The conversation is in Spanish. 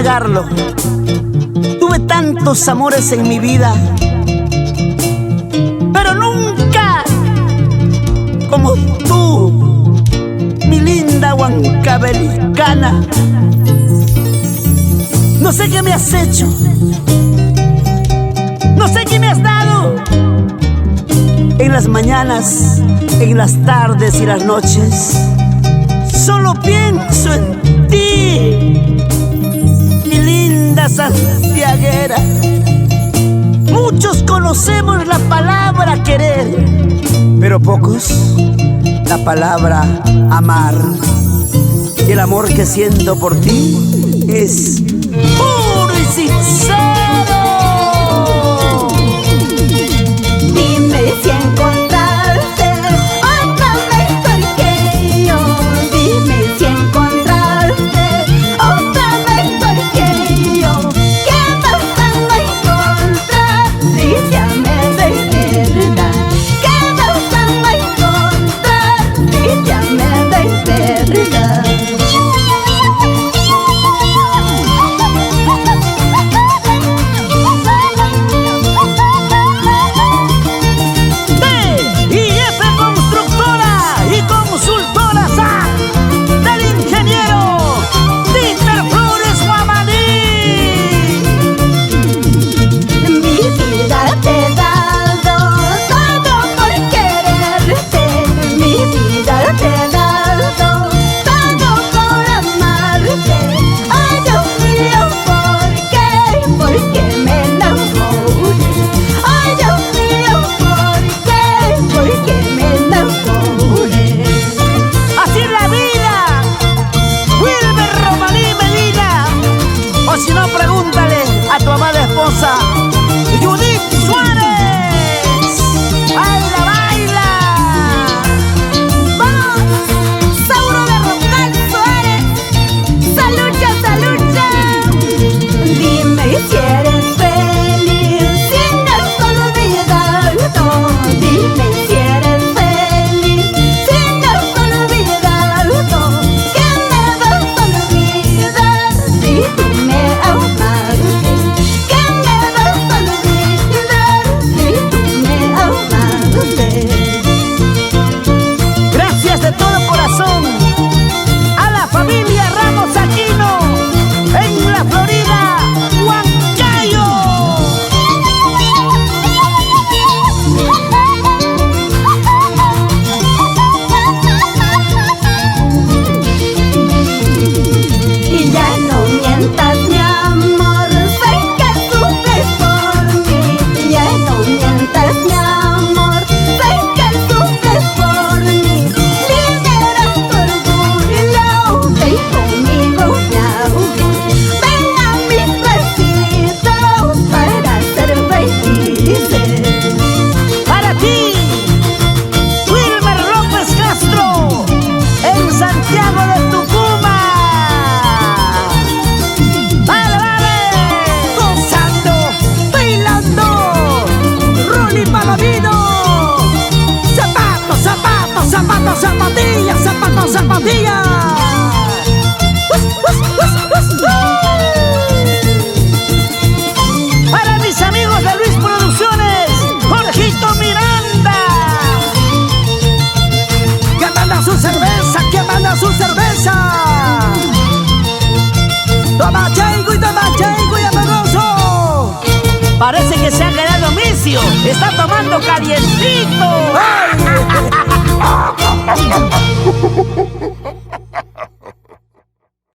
negarlo. Tuve tantos amores en mi vida, pero nunca como tú, mi linda huancabelicana. No sé qué me has hecho, no sé qué me has dado. En las mañanas, en las tardes y las noches, solo pienso en ti, mi linda santiaguera. Muchos conocemos la palabra querer, pero pocos la palabra amar. Y el amor que siento por ti es puro y sincero. Dime si encontraste otra mejor que yo. Dime si encontraste otra mejor que yo. ¿Qué vas a encontrar? Dígame de verdad. ¿Qué vas a encontrar? Dígame de verdad. Judith Suárez, baila, baila. ¡Vamos! Sauro de Roncal Suárez, ¡salucha, salucha! Dime si eres feliz, si no has olvidado. Dime si eres feliz, si no has olvidado. ¿Qué me vas a olvidar si tú me amas? Gracias de todo corazón a la familia Ramos Aquino en la Florida, Huancayo. Y ya no mientas, mi amor, sé que sufres por mí. Ya no mientas, mi amor, sé que sufres por mí. Libera tu orgullo, ven conmigo, miau. Ven a mis besitos para ser felices. Para ti, Wilmer López Castro, en Santiago de Tucumán. ¡Vale, vale! Gozando, bailando, Ronnie Palomino. Zapatos, zapatos, zapatos, zapatillas, zapatos, zapatillas. Para mis amigos de Luis Producciones, Jorgito Miranda. Que manda su cerveza, que manda su cerveza. Toma chaigo y amoroso. Parece que se ha quedado misio, está tomando calientito.